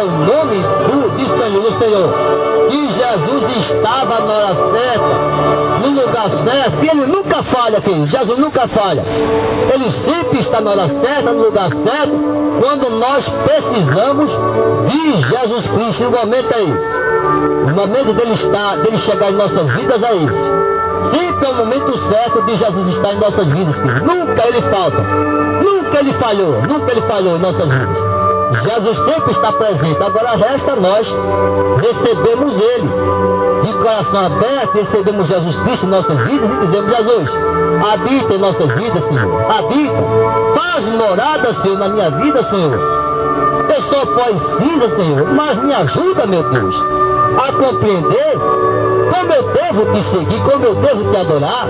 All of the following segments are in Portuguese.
ao nome do Senhor. Que Jesus estava na hora certa, no lugar certo, e Ele nunca falha, querido. Jesus nunca falha. Ele sempre está na hora certa, no lugar certo, quando nós precisamos de Jesus Cristo. O momento é esse. O momento dele chegar em nossas vidas é esse. Sempre é o momento certo de Jesus estar em nossas vidas, querido. Nunca Ele falta. Nunca Ele falhou em nossas vidas. Jesus sempre está presente. Agora resta nós recebemos Ele de coração aberto, recebemos Jesus Cristo em nossas vidas e dizemos: Jesus, habita em nossas vidas, Senhor. Habita, faz morada, Senhor, na minha vida, Senhor. Eu sou precisa, Senhor, mas me ajuda, meu Deus, a compreender como eu devo te seguir, como eu devo te adorar.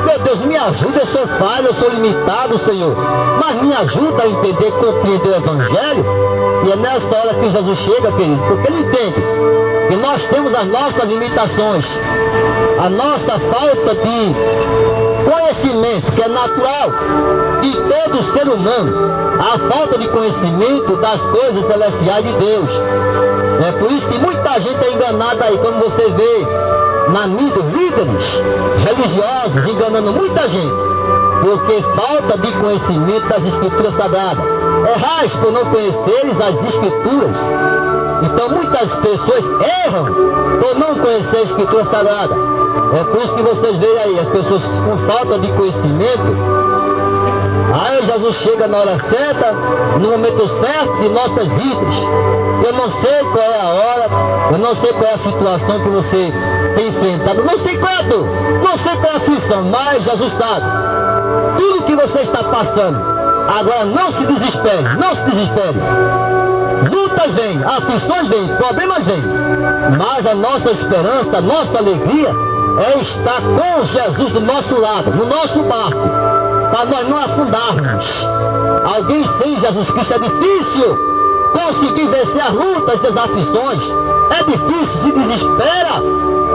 Meu Deus, me ajuda, eu sou falho, eu sou limitado, Senhor, mas me ajuda a entender, compreender o Evangelho. E é nessa hora que Jesus chega, querido, porque Ele entende que nós temos as nossas limitações, a nossa falta de conhecimento, que é natural de todo ser humano, a falta de conhecimento das coisas celestiais de Deus. É por isso que muita gente é enganada aí, como você vê na mídia, líderes religiosos enganando muita gente, porque falta de conhecimento das Escrituras Sagradas. Errais por não conheceres as Escrituras. Então muitas pessoas erram por não conhecer a Escritura Sagrada. É por isso que vocês veem aí as pessoas com falta de conhecimento. Aí Jesus chega na hora certa, no momento certo de nossas vidas. Eu não sei qual é a hora, eu não sei qual é a situação que você tem enfrentado, não sei qual é a dor, não sei qual é a aflição, mas Jesus sabe tudo que você está passando. Agora não se desespere, não se desespere. Lutas vêm, aflições vêm, problemas vêm, mas a nossa esperança, a nossa alegria é estar com Jesus do nosso lado, no nosso barco, para nós não afundarmos. Alguém sem Jesus Cristo é difícil conseguir vencer as lutas e as aflições. É difícil, se desespera,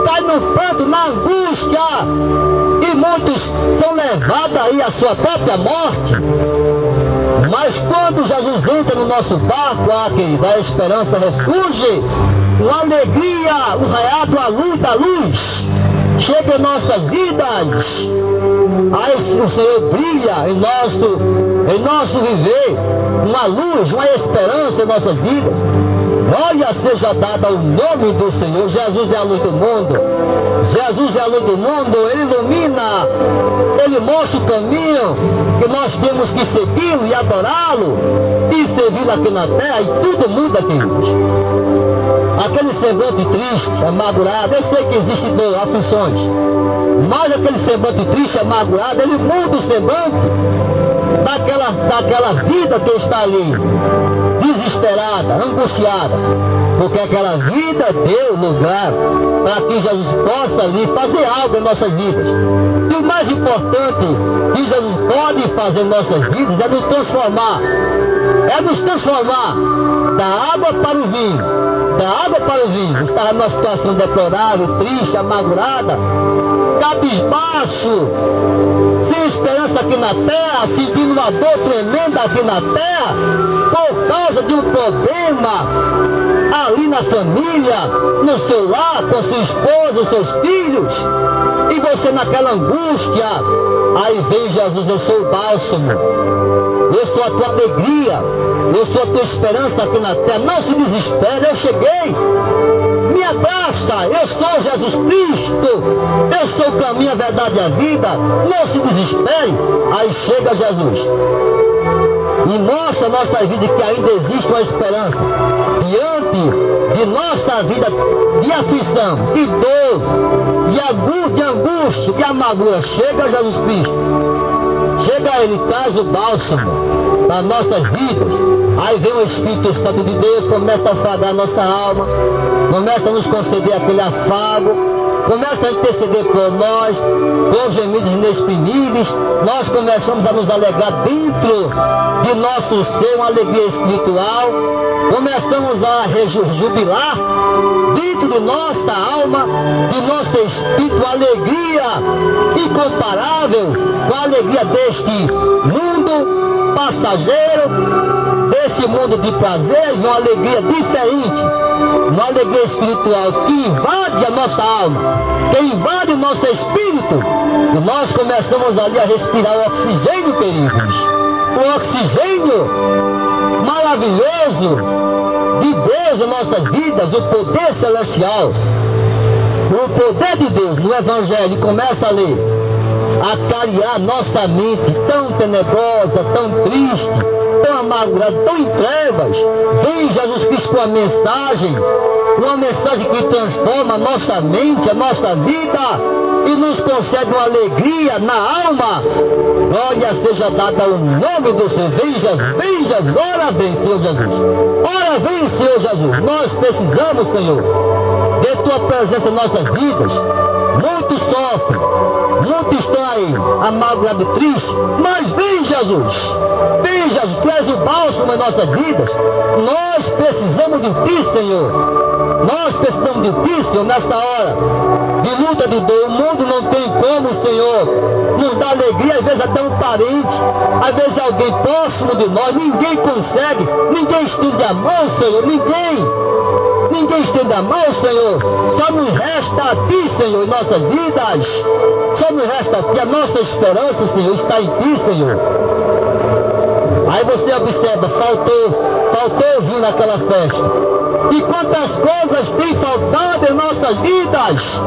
cai no pranto, na angústia, e muitos são levados aí à sua própria morte. Mas quando Jesus entra no nosso barco, querida, a esperança ressurge, a alegria, o raiado, a luz da luz chega em nossas vidas. Aí o Senhor brilha em nosso viver, uma luz, uma esperança em nossas vidas. Glória seja dada ao nome do Senhor. Jesus é a luz do mundo. Jesus é a luz do mundo. Ele ilumina, Ele mostra o caminho que nós temos que segui-lo e adorá-lo e servi-lo aqui na terra, e tudo muda, queridos. Aquele semblante triste, amargurado, eu sei que existe dor, aflições, mas aquele semblante triste, amargurado, ele muda o semblante daquela vida que está ali, desesperada, angustiada, porque aquela vida deu lugar para que Jesus possa ali fazer algo em nossas vidas. E o mais importante que Jesus pode fazer em nossas vidas é nos transformar da água para o vinho. Da água para o vinho. Estava numa situação deplorável, triste, amargurada, cabisbaixo, sem esperança aqui na terra, sentindo uma dor tremenda aqui na terra, por causa de um problema ali na família, no seu lar, com sua esposa, os seus filhos, e você naquela angústia. Aí vem Jesus: eu sou o bálsamo, eu sou a tua alegria, eu sou a tua esperança aqui na terra. Não se desespere, eu cheguei, me abraça, eu sou Jesus Cristo, eu sou o caminho, a verdade e a vida. Não se desespere. Aí chega Jesus e mostra a nossa vida que ainda existe uma esperança diante de nossa vida de aflição, de dor, de angústia, de amargura. Chega Jesus Cristo, chega Ele, traz o bálsamo para nossas vidas. Aí vem o Espírito Santo de Deus, começa a afagar nossa alma, começa a nos conceder aquele afago, começa a interceder por nós, com gemidos inexprimíveis. Nós começamos a nos alegrar dentro de nosso ser, uma alegria espiritual. Começamos a jubilar dentro de nossa alma, de nosso espírito, alegria incomparável com a alegria deste mundo passageiro, nesse mundo de prazer, uma alegria diferente, uma alegria espiritual que invade a nossa alma, que invade o nosso espírito, e nós começamos ali a respirar o oxigênio, queridos, o oxigênio maravilhoso de Deus em nossas vidas, o poder celestial, o poder de Deus no Evangelho. Começa a ler, a clarear nossa mente tão tenebrosa, tão triste, tão amargurada, tão em trevas. Vem Jesus Cristo com uma mensagem que transforma a nossa mente, a nossa vida, e nos concede uma alegria na alma. Glória seja dada ao nome do Senhor. Vem Jesus, ora vem, Senhor Jesus. Ora vem, Senhor Jesus. Nós precisamos, Senhor, de Tua presença em nossas vidas. Muitos sofrem, muitos estão aí amargurados e tristes, mas vem Jesus, Tu és o bálsamo em nossas vidas. Nós precisamos de Ti, Senhor. Nós precisamos de Ti, Senhor, nessa hora de luta, de dor. O mundo não tem como, Senhor, nos dar alegria. Às vezes até um parente, às vezes alguém próximo de nós. Ninguém consegue, ninguém estende a mão, Senhor, ninguém estende a mão, Senhor. Só nos resta a Ti, Senhor, em nossas vidas. Só nos resta a Ti. A nossa esperança, Senhor, está em Ti, Senhor. Aí você observa, faltou vinho naquela festa. E quantas coisas têm faltado em nossas vidas.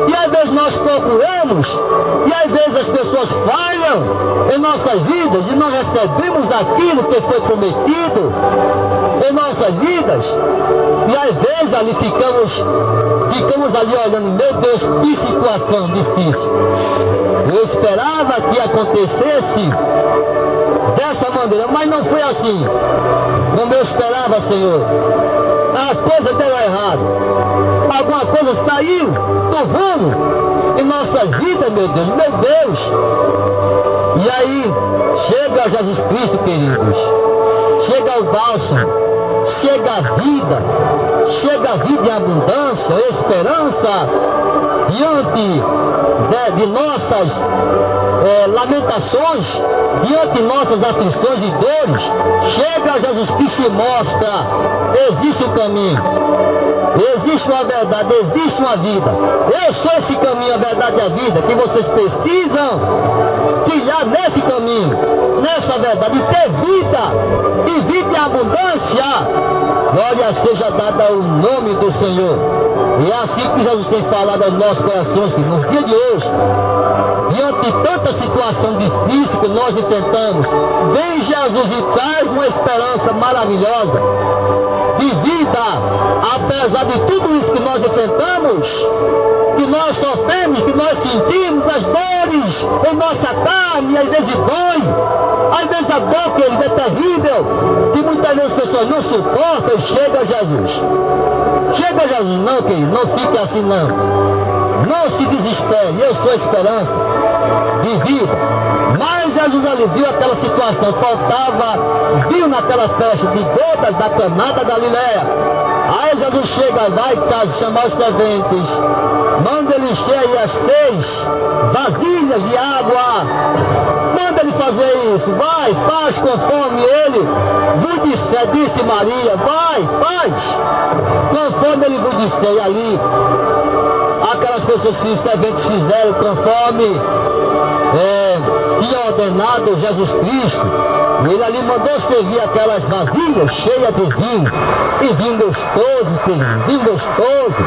E às vezes nós procuramos, e às vezes as pessoas falham em nossas vidas e não recebemos aquilo que foi prometido em nossas vidas. E às vezes ali ficamos ali olhando, meu Deus, que situação difícil. Eu esperava que acontecesse dessa maneira, mas não foi assim como eu esperava, Senhor. As coisas deram errado, alguma coisa saiu do rumo em nossa vida, meu Deus. E aí chega Jesus Cristo, queridos, chega o bálsamo, chega a vida em abundância, esperança diante de nossas lamentações, diante de nossas aflições e dores. Chega Jesus Cristo e mostra: existe um caminho, existe uma verdade, existe uma vida. Eu sou esse caminho, a verdade e a vida, que vocês precisam trilhar nesse caminho, nessa verdade, e ter vida, e vida em abundância. Glória seja dada ao nome do Senhor. E é assim que Jesus tem falado aos nossos corações, que no dia de hoje, diante de tanta situação difícil que nós enfrentamos, vem Jesus e traz uma esperança maravilhosa de vida. Apesar de tudo isso que nós enfrentamos, que nós sofremos, que nós sentimos as dores em nossa carne, às vezes dói, às vezes a dor, querido, é terrível, que muitas vezes as pessoas não suportam. E chega Jesus, não, querido, não fique assim não. Não se desespere, eu sou a esperança de vida. Mas Jesus aliviou aquela situação, faltava vinho naquela festa de bodas da Caná da Galileia. Aí Jesus chega, vai em casa chamar os serventes, manda ele encher as 6 vasilhas de água, manda ele fazer isso, vai, faz conforme ele vos disser, disse Maria, vai, faz, conforme ele vos disser. E ali, aquelas pessoas que os serventes fizeram conforme tinha ordenado Jesus Cristo. Ele ali mandou servir aquelas vasilhas cheias de vinho, e vinho gostoso, vinho gostoso.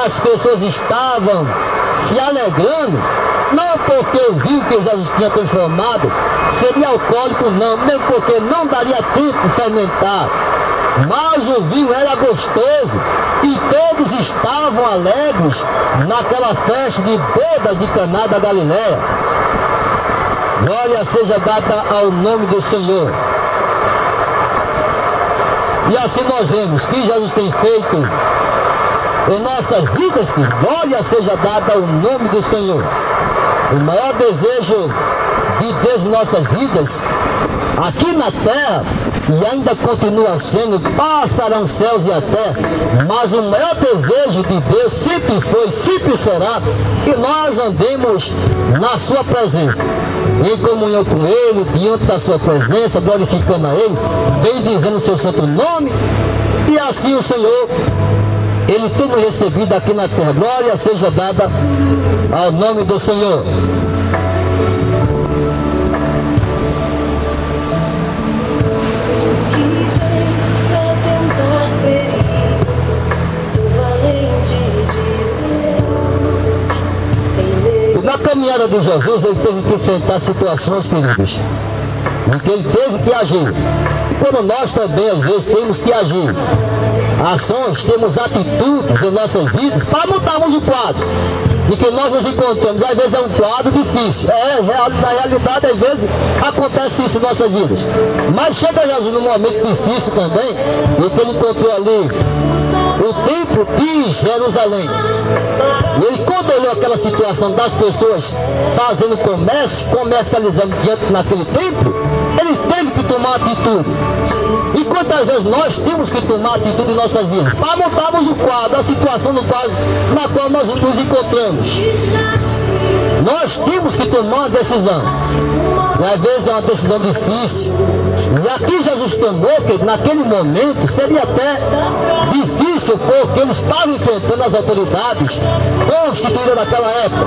As pessoas estavam se alegrando, não porque o vinho que Jesus tinha transformado seria alcoólico, não, mesmo porque não daria tempo de fermentar, mas o vinho era gostoso, e todos estavam alegres naquela festa de bodas de Caná da Galileia. Glória seja dada ao nome do Senhor. E assim nós vemos que Jesus tem feito em nossas vidas, que glória seja dada ao nome do Senhor. O maior desejo de Deus em nossas vidas, aqui na terra, e ainda continua sendo, passarão céus e a terra, mas o maior desejo de Deus sempre foi, sempre será, que nós andemos na sua presença. em comunhão com Ele, diante da sua presença, glorificando a Ele, bendizendo o seu santo nome. E assim o Senhor, Ele tendo recebido aqui na terra, glória seja dada ao nome do Senhor. Na caminhada de Jesus, ele teve que enfrentar situações, queridos, em que ele teve que agir. E quando nós também, às vezes, temos que agir, ações, temos atitudes em nossas vidas para mudarmos o quadro de que nós nos encontramos. Às vezes é um quadro difícil. Na realidade, às vezes, acontece isso em nossas vidas. Mas chega Jesus num momento difícil também, e que ele encontrou ali o templo de Jerusalém. E ele, quando olhou aquela situação das pessoas fazendo comércio, comercializando diante naquele templo, ele teve que tomar atitude. E quantas vezes nós temos que tomar atitude em nossas vidas para mudarmos o quadro, a situação no quadro na qual nós nos encontramos. Nós temos que tomar uma decisão. E às vezes é uma decisão difícil. E aqui Jesus tomou que naquele momento seria até difícil, porque ele estava enfrentando as autoridades constituídas naquela época.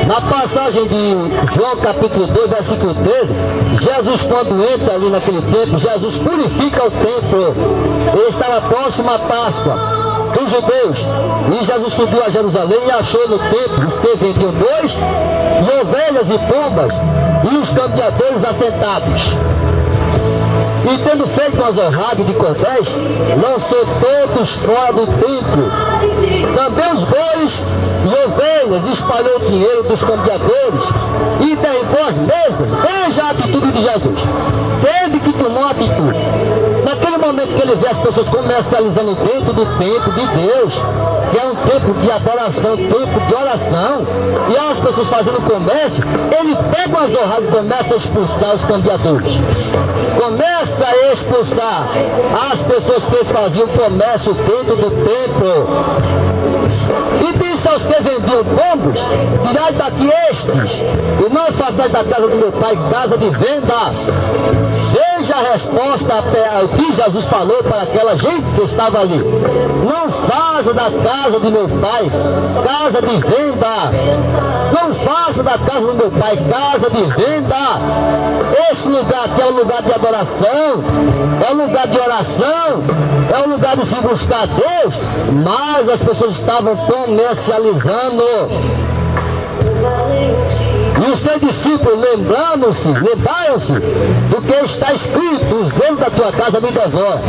Na passagem de João capítulo 2, versículo 13, Jesus, quando entra ali naquele templo, Jesus purifica o templo. Ele estava próximo à Páscoa dos judeus. E Jesus subiu a Jerusalém e achou no templo os que vendiam bois e ovelhas e pombas e os cambiadores assentados. E tendo feito umas honradas de cordéis, lançou todos fora do templo. Também os bois e ovelhas, espalhou o dinheiro dos cambiadores e derrubou as mesas. Veja a atitude de Jesus. Teve que tomar atitude. Naquele momento que ele vê as pessoas comercializando dentro do templo de Deus, que é um templo de adoração, templo de oração, e as pessoas fazendo comércio, ele pega umas honradas e começa a expulsar os cambiadores. Começa a expulsar as pessoas que faziam comércio dentro do templo. E disse aos que vendiam pombos: tirai daqui estes, e não façais da casa do meu pai casa de venda. Veja a resposta ao que Jesus falou para aquela gente que estava ali. Não faça da casa de meu pai casa de venda. Não faça da casa do meu pai casa de venda. Este lugar aqui é um lugar de adoração, é um lugar de oração, é um lugar de se buscar a Deus, mas as pessoas estavam comercializando. E os seus discípulos lembraram-se do que está escrito: o zelo da tua casa me devora.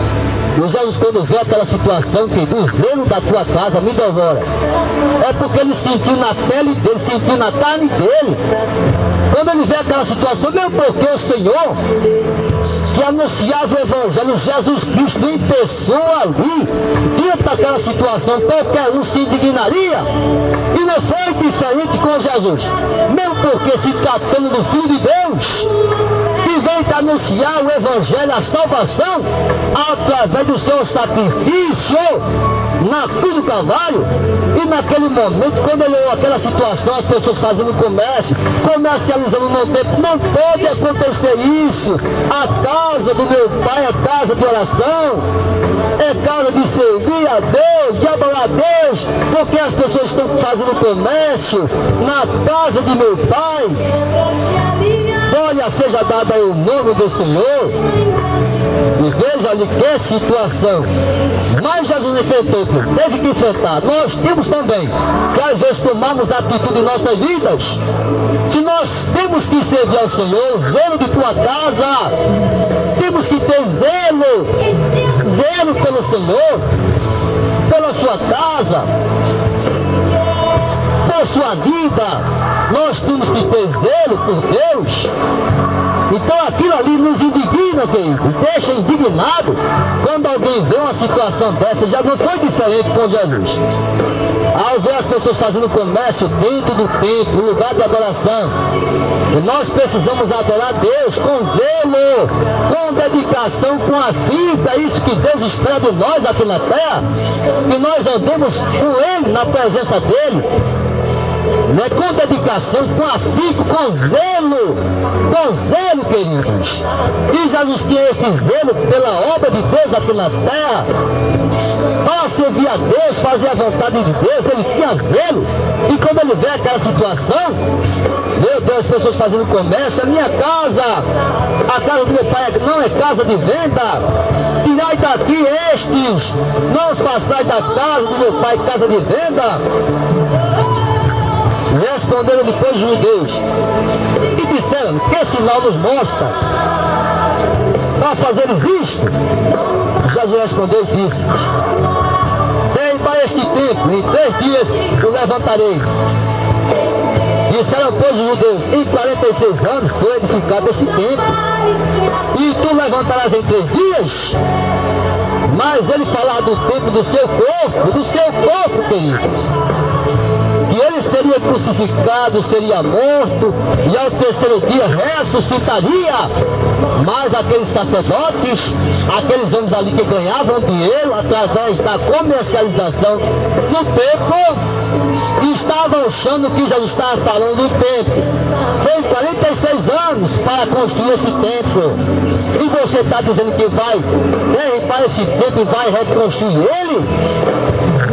E Jesus, quando vê aquela situação, que o zelo da tua casa me devora, é porque ele sentiu na pele dele, sentiu na carne dele. Quando ele vê aquela situação, mesmo porque o Senhor, que anunciava o Evangelho, Jesus Cristo em pessoa ali, diante daquela situação, qualquer um se indignaria. E não foi diferente com Jesus, mesmo porque se tratando do Filho de Deus, que veio para anunciar o Evangelho, a salvação, através do seu sacrifício na cruz do Calvário. E naquele momento, quando ele olhou aquela situação, as pessoas fazendo comércio, comercializando no tempo, não pode acontecer isso. A casa do meu pai é casa de oração, é casa de servir a Deus, de adorar a Deus, porque as pessoas estão fazendo comércio na casa de meu pai. Glória seja dada ao nome do Senhor. E veja ali que situação. Mas Jesus enfrentou, teve que enfrentar. Nós temos também que às vezes tomamos atitude em nossas vidas. Se nós temos que servir ao Senhor, zelo de tua casa, temos que ter zelo pelo Senhor, pela sua casa, pela sua vida. Nós temos que ter zelo por Deus. Então aquilo ali nos indigna, querido, deixa indignado. Quando alguém vê uma situação dessa, já não foi diferente com Jesus. Ao ver as pessoas fazendo comércio dentro do templo, lugar de adoração, e nós precisamos adorar Deus com zelo, com dedicação, com afinco. É isso que Deus espera de nós aqui na terra, que nós andemos com Ele, na presença dEle. né? Com dedicação, com afinco, com zelo, queridos. E Jesus tinha esse zelo pela obra de Deus aqui na terra, para servir a Deus, fazer a vontade de Deus. Ele tinha zelo. E quando ele vê aquela situação, meu Deus, as pessoas fazendo comércio, a minha casa, a casa do meu pai não é casa de venda. Tirai daqui estes, não façais da casa do meu pai casa de venda. Responderam depois os judeus e disseram: que sinal nos mostra para fazeres isto? Jesus respondeu e disse: vem para este templo, em 3 dias o levantarei. Disseram, pois, os judeus: em 46 anos foi edificado este templo, e tu levantarás em 3 dias? Mas ele falava do tempo do seu corpo, queridos. Que ele seria crucificado, seria morto, e ao 3º dia ressuscitaria. Mas aqueles sacerdotes, aqueles homens ali que ganhavam dinheiro através da comercialização do templo, estavam achando que Jesus estava falando do templo. Foi 46 anos para construir esse templo, e você está dizendo que vai derribar esse templo e vai reconstruir ele?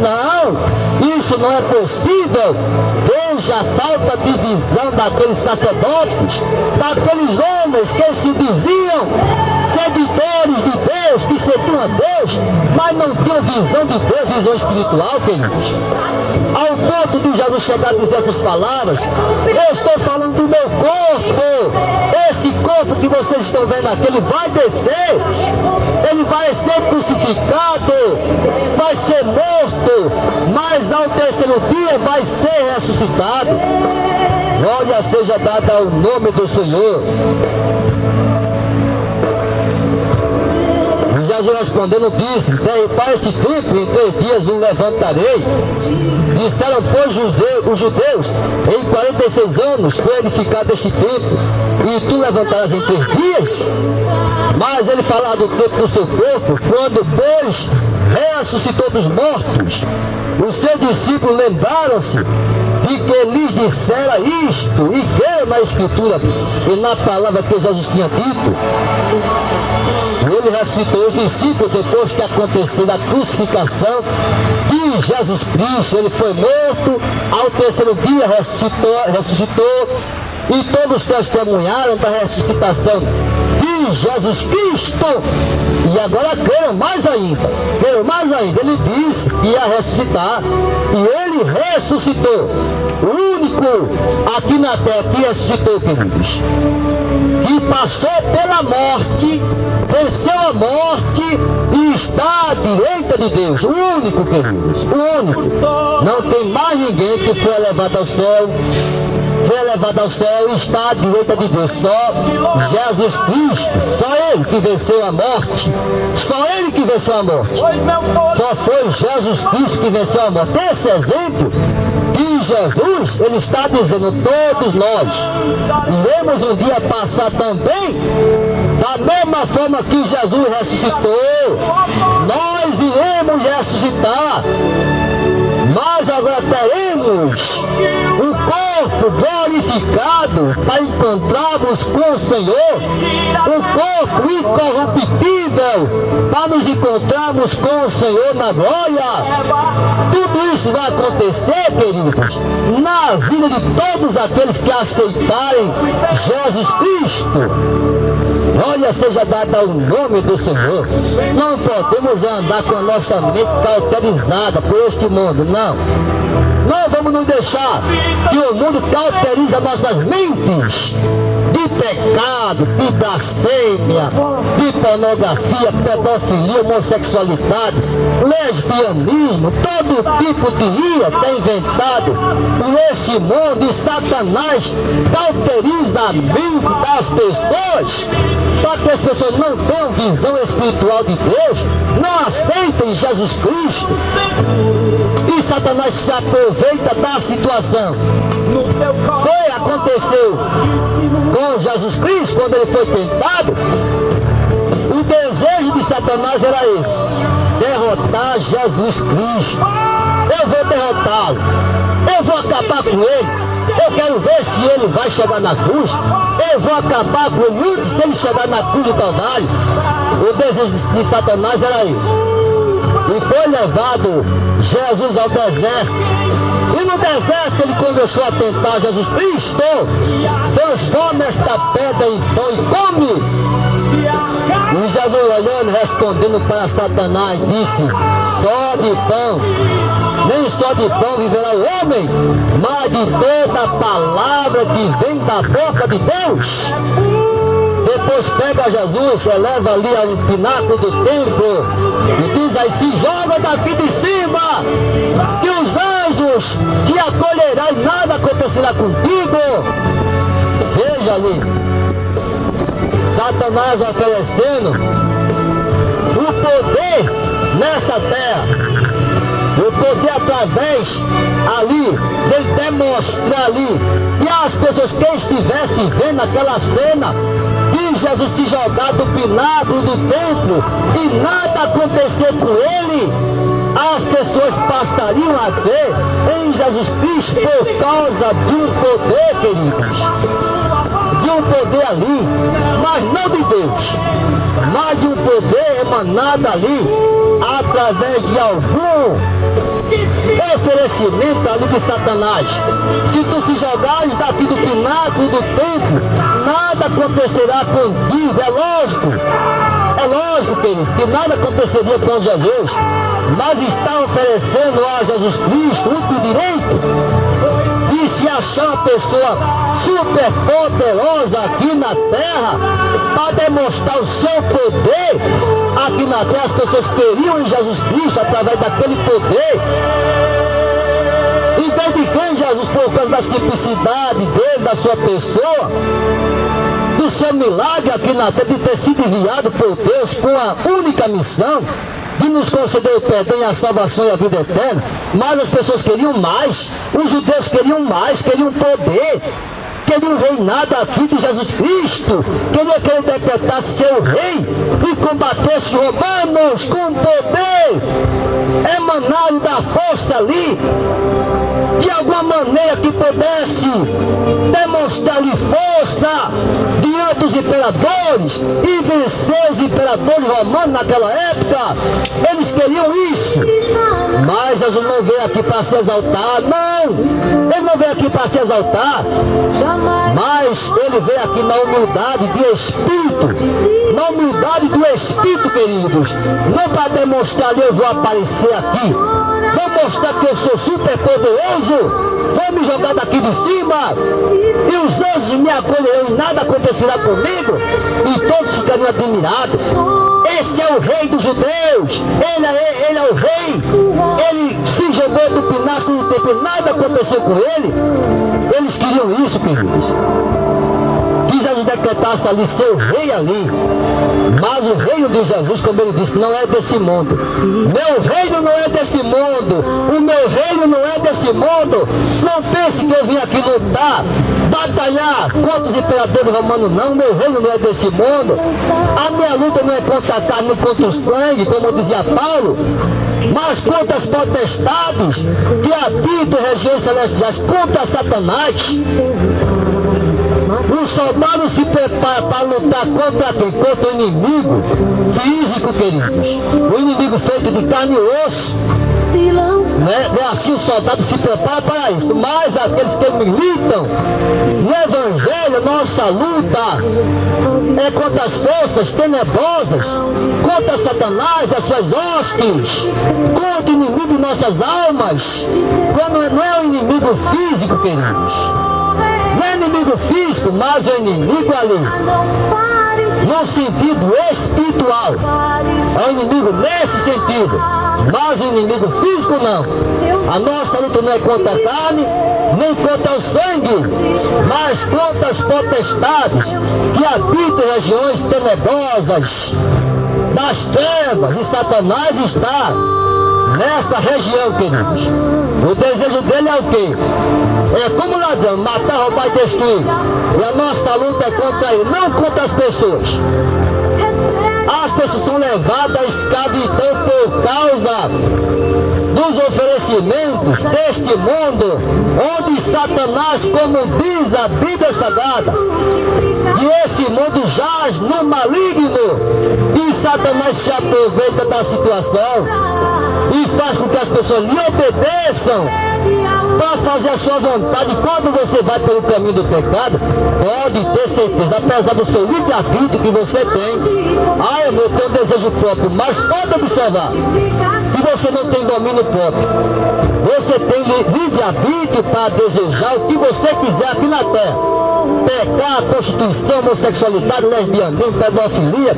Não, isso não é possível. Veja a falta de visão daqueles sacerdotes, daqueles homens que se diziam seguidores de Deus, que serviam a Deus, mas não tinham visão de Deus, visão espiritual, queridos. Ao ponto de Jesus chegar a dizer essas palavras: eu estou falando do meu corpo. Esse corpo que vocês estão vendo aqui, ele vai descer, ele vai ser crucificado, vai ser morto, mas ao 3º dia vai ser ressuscitado. Glória seja dada ao nome do Senhor. Jesus respondendo disse: para este templo em 3 dias o levantarei. Disseram, pois, os judeus: em 46 anos foi edificado este templo, e tu levantarás em 3 dias? Mas ele falava do tempo do seu corpo, quando, pois, ressuscitou dos mortos. Os seus discípulos lembraram-se de que lhes dissera isto, e que na Escritura e na palavra que Jesus tinha dito. Ele ressuscitou os discípulos depois que aconteceu a crucificação de Jesus Cristo. Ele foi morto, ao 3º dia ressuscitou, e todos testemunharam da ressuscitação de Jesus Cristo. E agora creram mais ainda. Ele disse que ia ressuscitar, e ele ressuscitou. O único aqui na terra que ressuscitou, queridos, que passou pela morte, venceu a morte e está à direita de Deus. O único, queridos, o único. Não tem mais ninguém que foi elevado ao céu. E está à direita de Deus. Só Jesus Cristo, só Ele que venceu a morte. Só Ele que venceu a morte. Só foi Jesus Cristo que venceu a morte. Esse exemplo de Jesus, Ele está dizendo: todos nós iremos um dia passar também da mesma forma que Jesus ressuscitou. Nós iremos ressuscitar, mas agora teremos o corpo glorificado para encontrarmos com o Senhor, o corpo incorruptível para nos encontrarmos com o Senhor na glória. Tudo isso vai acontecer, queridos, na vida de todos aqueles que aceitarem Jesus Cristo. Glória seja dada ao nome do Senhor. Não podemos andar com a nossa mente cauterizada por este mundo, não. Não vamos nos deixar que o mundo cauterize nossas mentes de pecado, de blasfêmia, de pornografia, pedofilia, homossexualidade, lesbianismo, todo tipo de ia tem inventado neste mundo, e Satanás cauteriza a mente das pessoas para que as pessoas não tenham visão espiritual de Deus, não aceitem Jesus Cristo, e Satanás se aproveita da situação. Aconteceu com Jesus Cristo quando ele foi tentado. O desejo de Satanás era esse: derrotar Jesus Cristo. Eu vou derrotá-lo, eu vou acabar com ele. Eu quero ver se ele vai chegar na cruz. Eu vou acabar com ele antes dele chegar na cruz do Calvário. O desejo de Satanás era isso. E foi levado Jesus ao deserto. E no deserto ele começou a tentar Jesus Cristo. Transforma esta pedra em pão e come. E Jesus olhando, respondendo para Satanás, disse: só de pão, nem só de pão viverá o homem, mas de toda palavra que vem da boca de Deus. Depois pega Jesus, eleva ali ao pináculo do templo e diz aí: se joga daqui de cima, que os anjos te acolherão e nada acontecerá contigo. Veja ali, Satanás oferecendo o poder nessa terra. O poder através ali, dele demonstrar ali, e as pessoas que estivessem vendo aquela cena, de Jesus se jogar do pináculo do templo e nada acontecer com ele, as pessoas passariam a ver em Jesus Cristo por causa de um poder, queridos, de um poder ali, mas não de Deus, mas de um poder emanado ali, através de algum oferecimento ali de Satanás. Se tu se jogares daqui do pináculo do templo, nada acontecerá contigo. É lógico, querido, que nada aconteceria com Jesus, mas está oferecendo a Jesus Cristo o direito de se achar uma pessoa super poderosa aqui na terra, para demonstrar o seu poder aqui na terra. As pessoas queriam em Jesus Cristo através daquele poder. Em vez de quem Jesus, por causa da simplicidade dele, da sua pessoa, do seu milagre aqui na terra, de ter sido enviado por Deus com a única missão de nos conceder o perdão e a salvação e a vida eterna. Mas as pessoas queriam mais, os judeus queriam mais, queriam poder, queriam reinado aqui de Jesus Cristo, queria que ele decretasse seu rei e combatesse os romanos com poder emanado da força ali, de alguma maneira que pudesse demonstrar-lhe força diante dos imperadores e vencer os imperadores romanos naquela época. Eles queriam isso, mas Jesus não veio aqui para se exaltar, não, ele não veio aqui para se exaltar, mas ele veio aqui na humildade de espírito, na humildade do espírito, queridos, não para demonstrar eu vou aparecer aqui, vou mostrar que eu sou super poderoso, vou me jogar daqui de cima e os anjos me acolherão e nada acontecerá comigo, e todos ficariam admirados. Esse é o rei dos judeus, ele é o rei, ele se jogou do pináculo do templo e nada aconteceu com ele. Eles queriam isso, queridos, que Jesus decretasse ali seu rei ali, mas o reino de Jesus, como ele disse, não é desse mundo. Meu reino não é desse mundo, o meu reino não é desse mundo. Não pense que eu vim aqui lutar, batalhar contra os imperadores romanos, não. Meu reino não é desse mundo. A minha luta não é contra a carne, nem contra o sangue, como dizia Paulo, mas contra as potestades que habitam em regiões celestiais, contra Satanás. O soldado se prepara para lutar contra quem? Contra o inimigo físico, queridos. O inimigo feito de carne e osso. Né? Assim o soldado se prepara para isso. Mas aqueles que militam no Evangelho, nossa luta é contra as forças tenebrosas, contra Satanás, as suas hostes, contra o inimigo de nossas almas. Quando não é o inimigo físico, queridos, não é inimigo físico, mas o inimigo ali, no sentido espiritual, é o inimigo nesse sentido, mas o inimigo físico não. A nossa luta não é contra a carne, nem contra o sangue, mas contra as potestades que habitam em regiões tenebrosas das trevas, e Satanás está nessa região, queridos. O desejo dele é o quê? É como ladrão, matar, roubar e destruir. E a nossa luta é contra ele, não contra as pessoas. As pessoas são levadas à escravidão por causa dos oferecimentos acontecimentos deste mundo, onde Satanás, como diz a Bíblia Sagrada, que esse mundo jaz no maligno, e Satanás se aproveita da situação e faz com que as pessoas lhe obedeçam para fazer a sua vontade. Quando você vai pelo caminho do pecado, pode ter certeza, apesar do seu livre-arbítrio que você tem, eu tenho um desejo próprio, mas pode observar que você não tem domínio próprio. Você tem livre-arbítrio para desejar o que você quiser aqui na terra: pecar, prostituição, homossexualidade, lesbianismo, pedofilia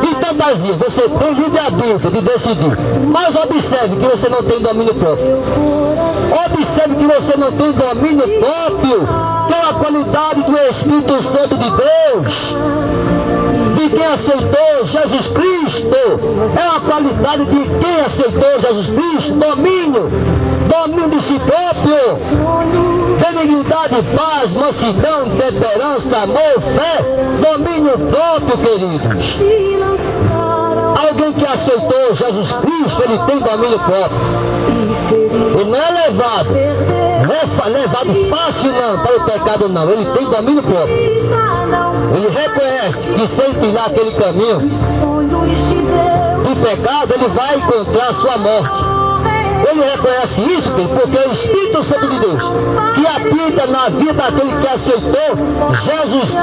e fantasia. Você tem livre-arbítrio de decidir, mas observe que você não tem domínio próprio. Observe que você não tem domínio próprio, que é a qualidade do Espírito Santo de Deus, de quem aceitou Jesus Cristo. É a qualidade de quem aceitou Jesus Cristo: domínio de si próprio, benignidade, paz, mansidão, temperança, amor, fé, domínio próprio, queridos. Alguém que aceitou Jesus Cristo, ele tem domínio próprio. Ele não é levado, não é levado fácil não para o pecado não, ele tem domínio próprio. Ele reconhece que se ele trilhar aquele caminho do pecado, ele vai encontrar a sua morte. Ele reconhece isso porque é o Espírito Santo de Deus que habita na vida daquele que aceitou Jesus